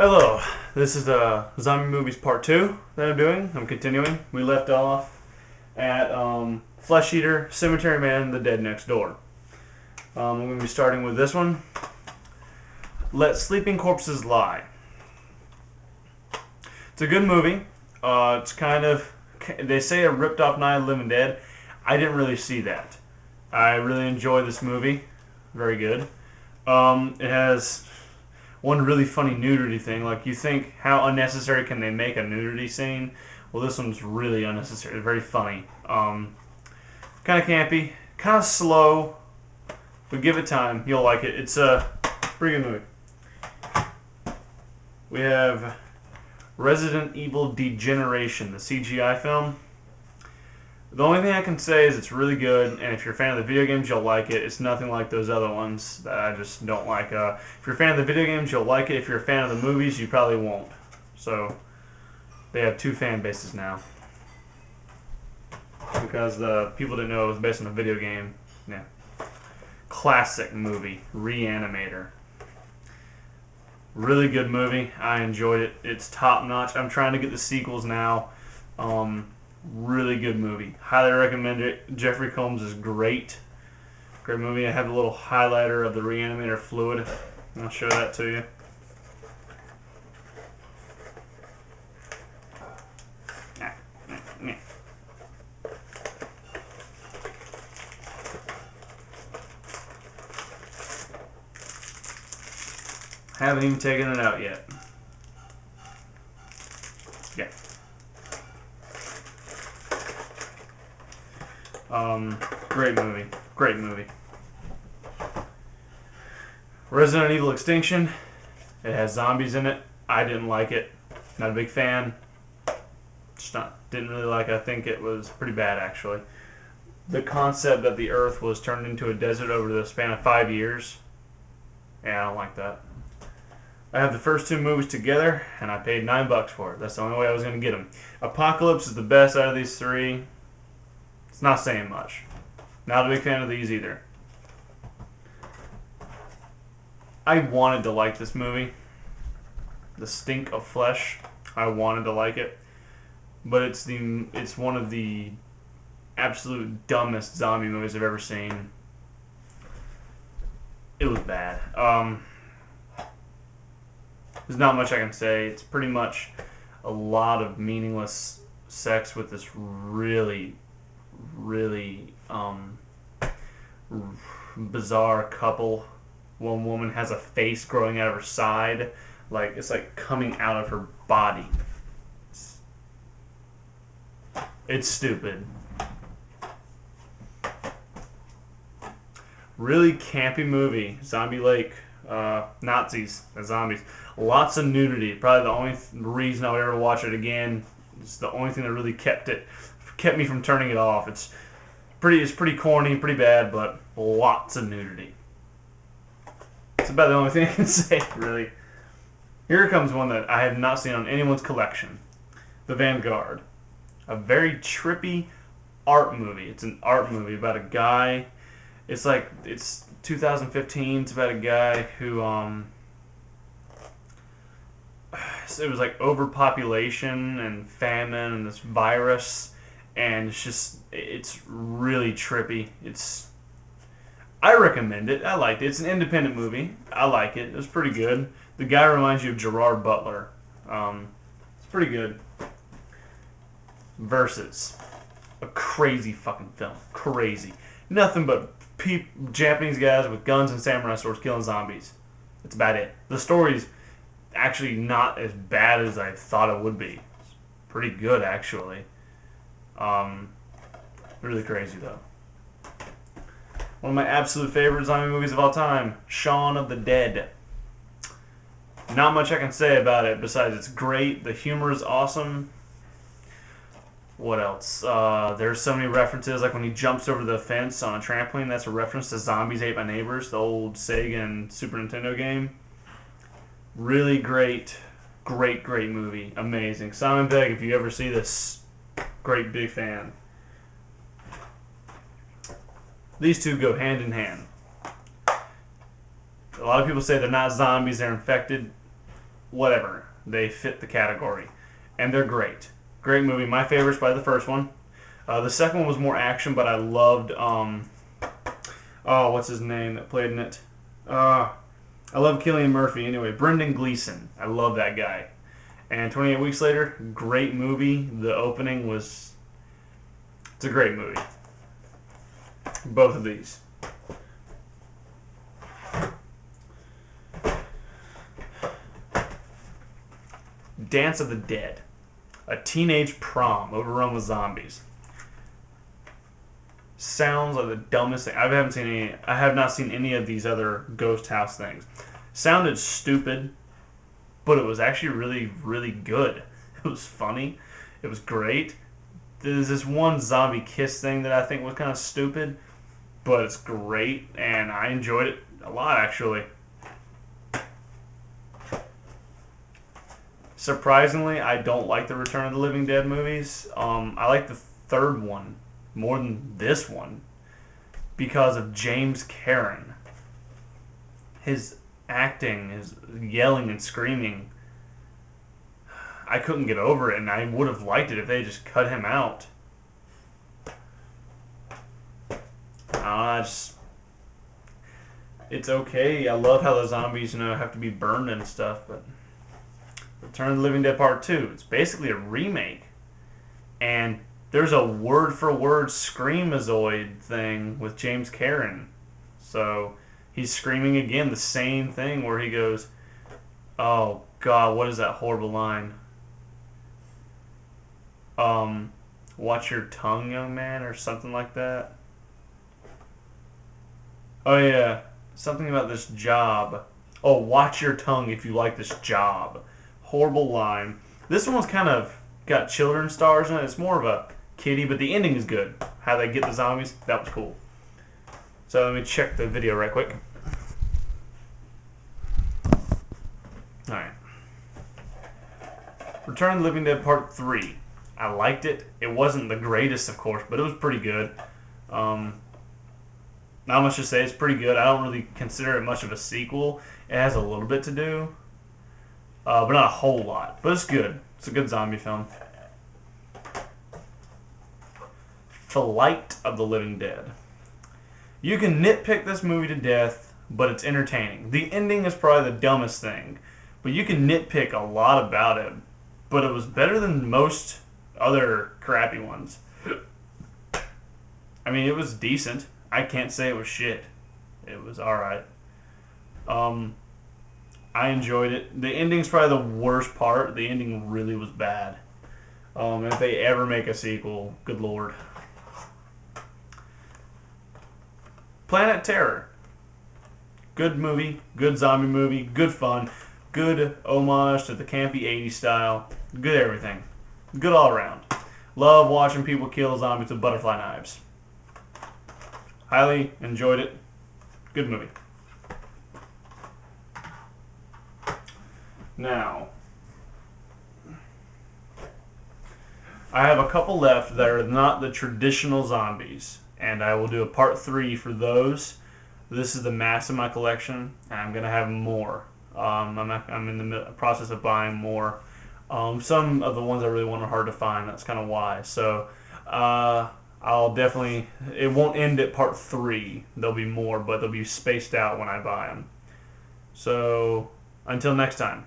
Hello, this is Zombie Movies Part 2 that I'm doing. I'm continuing. We left off at Flesh Eater, Cemetery Man, The Dead Next Door. I'm going to be starting with this one. Let Sleeping Corpses Lie. It's a good movie. It's kind of, they say it ripped off Night of the Living Dead. I didn't really see that. I really enjoy this movie. Very good. It has one really funny nudity thing. Like, you think, how unnecessary can they make a nudity scene? Well, this one's really unnecessary. Very funny. Kind of campy. Kind of slow. But give it time. You'll like it. It's a pretty good movie. We have Resident Evil Degeneration, the CGI film. The only thing I can say is it's really good, and if you're a fan of the video games, you'll like it. It's nothing like those other ones that I just don't like. If you're a fan of the video games, you'll like it. If you're a fan of the movies, you probably won't. So, they have two fan bases now. Because the people didn't know it was based on a video game. Yeah. Classic movie, Re-Animator. Really good movie. I enjoyed it. It's top notch. I'm trying to get the sequels now. Really good movie. Highly recommend it. Jeffrey Combs is great. Great movie. I have a little highlighter of the Re-Animator fluid. I'll show that to you. Haven't even taken it out yet. Yeah. Great movie. Great movie. Resident Evil Extinction. It has zombies in it. I didn't like it. Not a big fan. Didn't really like it. I think it was pretty bad, actually. The concept that the Earth was turned into a desert over the span of 5 years. Yeah, I don't like that. I have the first two movies together, and I paid $9 for it. That's the only way I was going to get them. Apocalypse is the best out of these three. It's not saying much. Not a big fan of these either. I wanted to like this movie. The Stink of Flesh. I wanted to like it. But it's one of the absolute dumbest zombie movies I've ever seen. It was bad. There's not much I can say. It's pretty much a lot of meaningless sex with this really bizarre couple. One woman has a face growing out of her side, like it's like coming out of her body. It's stupid. Really campy movie. Zombie Lake. Nazis and zombies. Lots of nudity. Probably the only reason I would ever watch it again. It's the only thing that really kept me from turning it off. It's pretty corny, pretty bad, but lots of nudity. It's about the only thing I can say, really. Here comes one that I have not seen on anyone's collection. The Vanguard. A very trippy art movie. It's an art movie about a guy. It's 2015. It's about a guy who it was like overpopulation and famine and this virus, and it's really trippy. I recommend it. I liked it. It's an independent movie. I like it. It was pretty good. The guy reminds you of Gerard Butler. It's pretty good. Versus a crazy fucking film. Crazy. Nothing but Japanese guys with guns and samurai swords killing zombies. That's about it. The story's actually not as bad as I thought it would be. It's pretty good, actually. Really crazy, though. One of my absolute favorite zombie movies of all time, Shaun of the Dead. Not much I can say about it besides it's great. The humor is awesome. What else? There's so many references, like when he jumps over the fence on a trampoline, that's a reference to Zombies Ate My Neighbors, the old Sega and Super Nintendo game. Really great movie. Amazing. Simon Pegg, if you ever see this, great big fan. These two go hand in hand. A lot of people say they're not zombies, they're infected. whatever. They fit the category. And they're great. Great movie. My favorite's probably the first one. The second one was more action, but I loved, oh, what's his name that played in it? I love Cillian Murphy. Anyway, Brendan Gleeson. I love that guy. And 28 Weeks Later, great movie. The opening was... It's a great movie. Both of these. Dance of the Dead. A teenage prom overrun with zombies. Sounds like the dumbest thing. I have not seen any of these other ghost house things. Sounded stupid, but it was actually really, really good. It was funny. It was great. There's this one zombie kiss thing that I think was kind of stupid, but it's great, and I enjoyed it a lot, actually. Surprisingly, I don't like the Return of the Living Dead movies. I like the third one more than this one because of James Karen. His acting, his yelling and screaming, I couldn't get over it, and I would have liked it if they just cut him out. It's okay. I love how the zombies, have to be burned and stuff, but Return of the Living Dead Part 2, it's basically a remake. And there's a word-for-word Screamazoid thing with James Karen. So he's screaming again the same thing where he goes, oh God, what is that horrible line? Watch your tongue, young man, or something like that. Oh yeah, something about this job. Oh, watch your tongue if you like this job. Horrible line. This one's kind of got children's stars in it. It's more of a kiddie, but the ending is good. How they get the zombies, that was cool. So let me check the video right quick. Alright. Return of the Living Dead Part 3. I liked it. It wasn't the greatest, of course, but it was pretty good. Not much to say. It's pretty good. I don't really consider it much of a sequel. It has a little bit to do, but not a whole lot. But it's good. It's a good zombie film. Flight of the Living Dead. You can nitpick this movie to death, but it's entertaining. The ending is probably the dumbest thing, but you can nitpick a lot about it. But it was better than most other crappy ones. I mean, it was decent. I can't say it was shit. It was alright. I enjoyed it. The ending's probably the worst part. The ending really was bad. If they ever make a sequel, good lord. Planet Terror. Good movie, good zombie movie, good fun, good homage to the campy 80s style, good everything. Good all around. Love watching people kill zombies with butterfly knives. Highly enjoyed it. Good movie. Now, I have a couple left that are not the traditional zombies, and I will do a part 3 for those. This is the mass of my collection, and I'm going to have more. I'm in the process of buying more. Some of the ones I really want are hard to find. That's kind of why. So, I'll definitely... It won't end at part 3. There'll be more, but they'll be spaced out when I buy them. So, until next time.